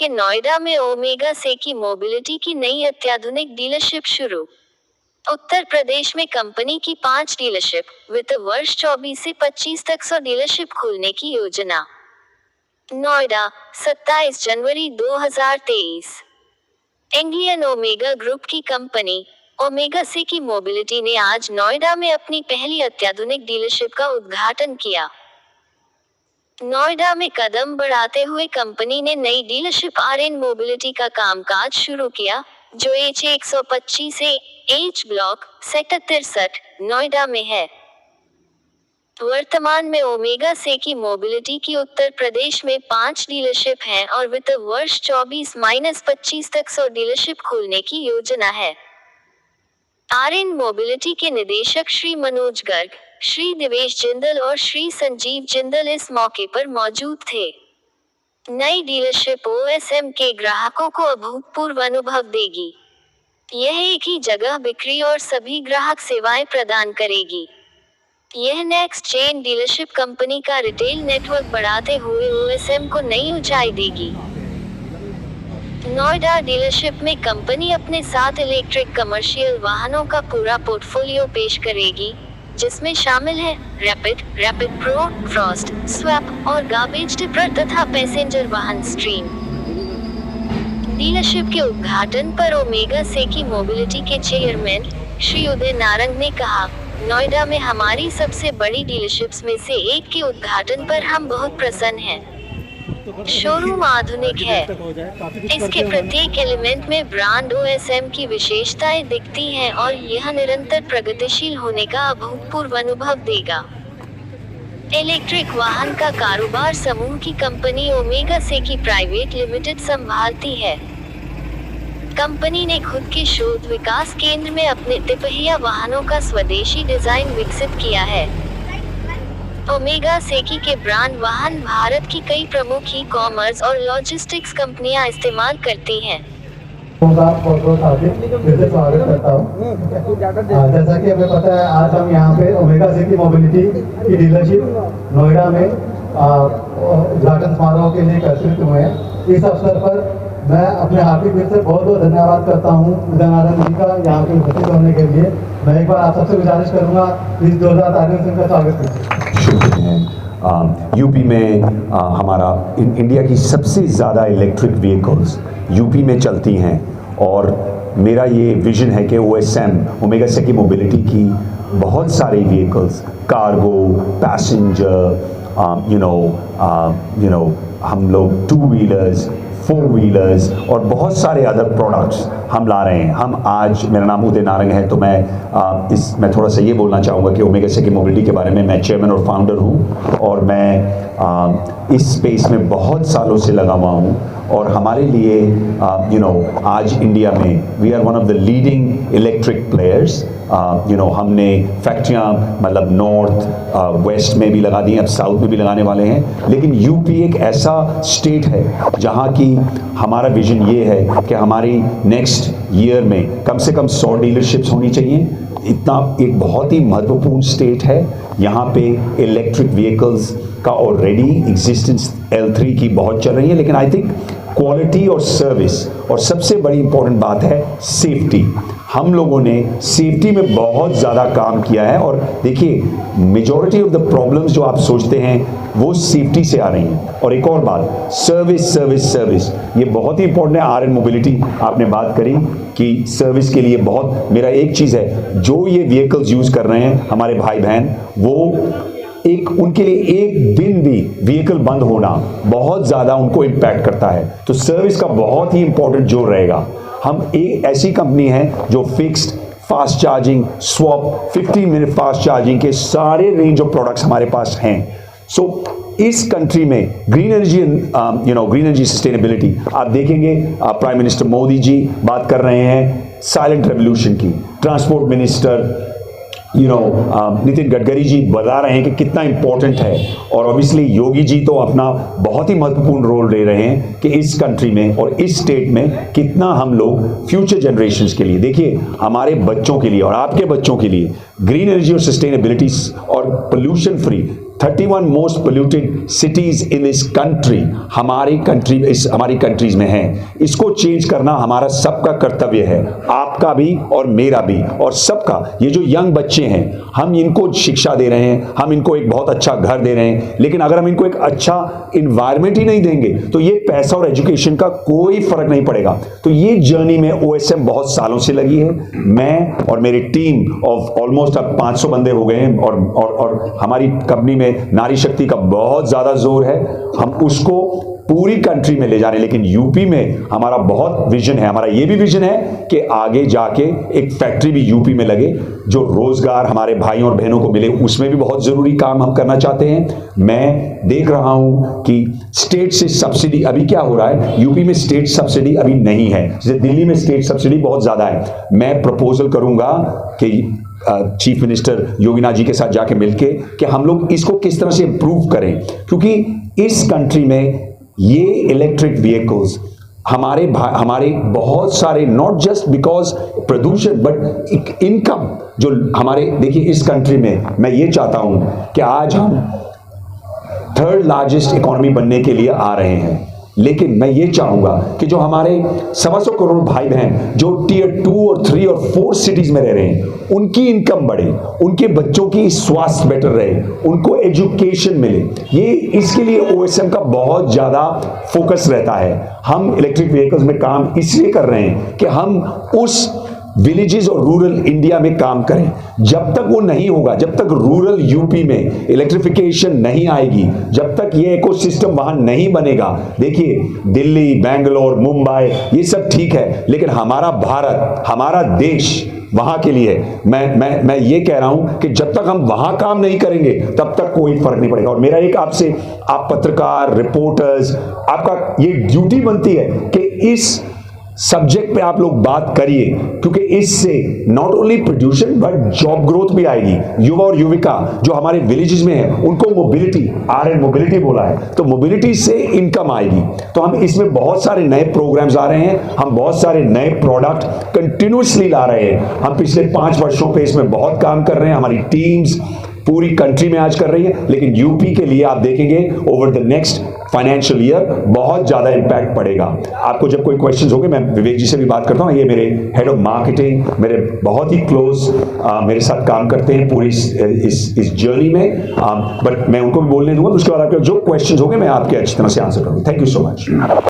के नोएडा में ओमेगा से की मोबिलिटी की नई अत्याधुनिक डीलरशिप शुरू। उत्तर प्रदेश में कंपनी की 5 डीलरशिप, वित्त वर्ष 24 से 25 तक 100 डीलरशिप खोलने की योजना। नोएडा, 27 जनवरी 2023। इंडियन ओमेगा ग्रुप की कंपनी ओमेगा से की मोबिलिटी ने आज नोएडा में अपनी पहली अत्याधुनिक डीलरशिप का उद्घाटन किया। नोएडा में कदम बढ़ाते हुए कंपनी ने नई डीलरशिप आरएन मोबिलिटी का कामकाज शुरू किया, जो H125 से H ब्लॉक, सेक्टर 63, नोएडा में है। वर्तमान में ओमेगा से की मोबिलिटी की उत्तर प्रदेश में 5 डीलरशिप हैं और वित्त वर्ष 24-25 तक 100 डीलरशिप खोलने की योजना है। आरएन मोबिलिटी के निदेशक श्री मनोज गर्ग, श्री देवेश जिंदल और श्री संजीव जिंदल इस मौके पर मौजूद थे। नई डीलरशिप ओएसएम के ग्राहकों को अभूतपूर्व अनुभव देगी। यह एक ही जगह बिक्री और सभी ग्राहक सेवाएं प्रदान करेगी। यह नेक्स्ट चेन डीलरशिप कंपनी का रिटेल नेटवर्क बढ़ाते हुए ओएसएम को नई ऊंचाई देगी। नोएडा डीलरशिप में कंपनी अपने साथ इलेक्ट्रिक कमर्शियल वाहनों का पूरा पोर्टफोलियो पेश करेगी, जिसमें शामिल है रैपिड प्रो, फ्रॉस्ट, स्वैप और गार्बेज टिपर तथा पैसेंजर वाहन स्ट्रीम। डीलरशिप के उद्घाटन पर ओमेगा से की मोबिलिटी के चेयरमैन श्री उदय नारंग ने कहा, नोएडा में हमारी सबसे बड़ी डीलरशिप्स में से एक के उद्घाटन पर हम बहुत प्रसन्न हैं। शोरूम आधुनिक है। इसके प्रत्येक एलिमेंट में ब्रांड ओएसएम की विशेषताएं दिखती हैं और यह निरंतर प्रगतिशील होने का अभूतपूर्व अनुभव देगा। इलेक्ट्रिक वाहन का कारोबार समूह की कंपनी ओमेगा से की प्राइवेट लिमिटेड संभालती है। कंपनी ने खुद के शोध विकास केंद्र में अपने तिपहिया वाहनों का स्वदेशी डिजाइन विकसित किया है। ओमेगा सेकी के ब्रांड वाहन भारत की कई प्रमुख ई कॉमर्स और लॉजिस्टिक्स कंपनियां इस्तेमाल करती हैं। फिर से स्वागत करता हूँ। जैसा कि हमें पता है, आज हम यहाँ पे ओमेगा से की मोबिलिटी की डीलरशिप नोएडा में उद्घाटन समारोह के लिए एकत्रित हुए हैं। इस अवसर पर मैं अपने हार्दिक दिल से बहुत बहुत धन्यवाद करता हूँ उदय नारायण जी का यहाँ पे उपस्थित होने के लिए। मैं एक बार आप सबसे गुजारिश करूँगा, प्लीज जोरदार तालियों से उनका स्वागत कीजिए। यूपी में हमारा इंडिया की सबसे ज़्यादा इलेक्ट्रिक व्हीकल्स यूपी में चलती हैं और मेरा ये विजन है कि ओएसएम ओमेगा से की मोबिलिटी की बहुत सारे व्हीकल्स, कार्गो, पैसेंजर, हम लोग 2 व्हीलर्स, 4 व्हीलर्स और बहुत सारे अदर प्रोडक्ट्स हम ला रहे हैं। हम आज, मेरा नाम उदय नारंग है, तो मैं थोड़ा सा ये बोलना चाहूँगा कि ओमेगा से की मोबिलिटी के बारे में मैं चेयरमैन और फाउंडर हूँ और मैं इस स्पेस में बहुत सालों से लगा हुआ हूँ और हमारे लिए आज इंडिया में we are one of the leading electric players. हमने फैक्ट्रियाँ मतलब नॉर्थ वेस्ट में भी लगा दी हैं, अब साउथ में भी लगाने वाले हैं। लेकिन यूपी एक ऐसा स्टेट है जहाँ की हमारा विजन ये है कि हमारी नेक्स्ट ईयर में कम से कम 100 डीलरशिप्स होनी चाहिए। इतना एक बहुत ही महत्वपूर्ण स्टेट है। यहाँ पे इलेक्ट्रिक व्हीकल्स का ऑलरेडी एग्जिस्टेंस L3 की बहुत चल रही है, लेकिन आई थिंक क्वालिटी और सर्विस और सबसे बड़ी इंपॉर्टेंट बात है सेफ्टी। हम लोगों ने सेफ्टी में बहुत ज़्यादा काम किया है और देखिए मेजॉरिटी ऑफ द प्रॉब्लम्स जो आप सोचते हैं वो सेफ्टी से आ रही हैं। और एक और बात, सर्विस ये बहुत ही इंपॉर्टेंट है। आरएन मोबिलिटी आपने बात करी कि सर्विस के लिए बहुत, मेरा एक चीज़ है, जो ये व्हीकल्स यूज़ कर रहे हैं हमारे भाई बहन, वो उनके लिए एक दिन भी व्हीकल बंद होना बहुत ज़्यादा उनको इम्पैक्ट करता है। तो सर्विस का बहुत ही इंपॉर्टेंट जोर रहेगा। हम एक ऐसी कंपनी है जो fixed, fast charging, swap, 15 minute fast charging के सारे रेंज ऑफ प्रोडक्ट्स हमारे पास हैं। सो इस कंट्री में ग्रीन एनर्जी सस्टेनेबिलिटी आप देखेंगे, प्राइम मिनिस्टर मोदी जी बात कर रहे हैं साइलेंट रेवोल्यूशन की, ट्रांसपोर्ट मिनिस्टर नितिन गडकरी जी बता रहे हैं कि कितना इंपॉर्टेंट है और ऑब्वियसली योगी जी तो अपना बहुत ही महत्वपूर्ण रोल ले रहे हैं कि इस कंट्री में और इस स्टेट में कितना हम लोग फ्यूचर जनरेशन्स के लिए, देखिए हमारे बच्चों के लिए और आपके बच्चों के लिए ग्रीन एनर्जी और सस्टेनेबिलिटी और pollution free 31 most polluted cities in this country हमारी कंट्रीज में है। इसको चेंज करना हमारा सबका कर्तव्य है, आपका भी और मेरा भी और सबका। ये जो यंग बच्चे हैं, हम इनको शिक्षा दे रहे हैं, हम इनको एक बहुत अच्छा घर दे रहे हैं, लेकिन अगर हम इनको एक अच्छा इन्वायरमेंट ही नहीं देंगे तो ये पैसा और एजुकेशन का कोई फर्क नहीं पड़ेगा। तो ये जर्नी में OSM बहुत सालों से लगी है। मैं और मेरी टीम ऑफ ऑलमोस्ट अब 500 बंदे हो गए हैं और हमारी कंपनी में नारी शक्ति का बहुत ज्यादा जोर है। हम उसको पूरी कंट्री में ले जा रहे हैं, लेकिन यूपी में हमारा बहुत विजन है। हमारा ये भी विजन है कि आगे जाके एक फैक्ट्री भी यूपी में लगे, जो रोजगार हमारे भाइयों और बहनों को मिले, उसमें भी बहुत जरूरी काम हम करना चाहते हैं। मैं देख रहा हूं कि स्टेट से सब्सिडी अभी क्या हो रहा है, यूपी में स्टेट सब्सिडी अभी नहीं है, जैसे दिल्ली में स्टेट सब्सिडी बहुत ज्यादा है। मैं प्रपोजल करूंगा कि चीफ मिनिस्टर योगीनाथ जी के साथ जाके मिलके कि हम लोग इसको किस तरह से इंप्रूव करें, क्योंकि इस कंट्री में ये इलेक्ट्रिक व्हीकल्स हमारे बहुत सारे, नॉट जस्ट बिकॉज प्रदूषण बट इनकम जो हमारे, देखिए इस कंट्री में मैं ये चाहता हूं कि आज हम 3rd लार्जेस्ट इकोनॉमी बनने के लिए आ रहे हैं, लेकिन मैं ये चाहूंगा कि जो हमारे 125 करोड़ भाई बहन जो Tier 2 और 3 और 4 सिटीज में रह रहे हैं, उनकी इनकम बढ़े, उनके बच्चों की स्वास्थ्य बेटर रहे, उनको एजुकेशन मिले। ये इसके लिए OSM का बहुत ज्यादा फोकस रहता है। हम इलेक्ट्रिक व्हीकल्स में काम इसलिए कर रहे हैं कि हम उस विलेजेस और रूरल इंडिया में काम करें। जब तक वो नहीं होगा, जब तक रूरल यूपी में इलेक्ट्रिफिकेशन नहीं आएगी, जब तक ये इकोसिस्टम वहां नहीं बनेगा, देखिए दिल्ली, बैंगलोर, मुंबई ये सब ठीक है, लेकिन हमारा भारत, हमारा देश वहां के लिए मैं ये कह रहा हूं कि जब तक हम वहां काम नहीं करेंगे तब तक कोई फर्क नहीं पड़ेगा। और मेरा एक आपसे, आप पत्रकार, रिपोर्टर्स, आपका ये ड्यूटी बनती है कि इस सब्जेक्ट पे आप लोग बात करिए, क्योंकि इससे not only production but job growth भी आएगी। युवा और युविका जो हमारे विलेजेस में है, उनको मोबिलिटी, मोबिलिटी बोला है, तो मोबिलिटी से इनकम आएगी। तो हम इसमें बहुत सारे नए प्रोग्राम्स आ रहे हैं, हम बहुत सारे नए प्रोडक्ट कंटिन्यूसली ला रहे हैं। हम पिछले 5 वर्षों पे इसमें बहुत काम कर रहे हैं, हमारी टीम्स पूरी कंट्री में आज कर रही है, लेकिन यूपी के लिए आप देखेंगे over the next financial year बहुत ज्यादा इंपैक्ट पड़ेगा। आपको जब कोई क्वेश्चंस होंगे, मैं विवेक जी से भी बात करता हूं, ये मेरे हेड ऑफ मार्केटिंग, मेरे बहुत ही क्लोज मेरे साथ काम करते हैं पूरी इस जर्नी में, बट मैं उनको भी बोलने दूंगा। उसके बाद आपके जो क्वेश्चंस होंगे मैं आपके अच्छी तरह से आंसर करूंगा। Thank you so much.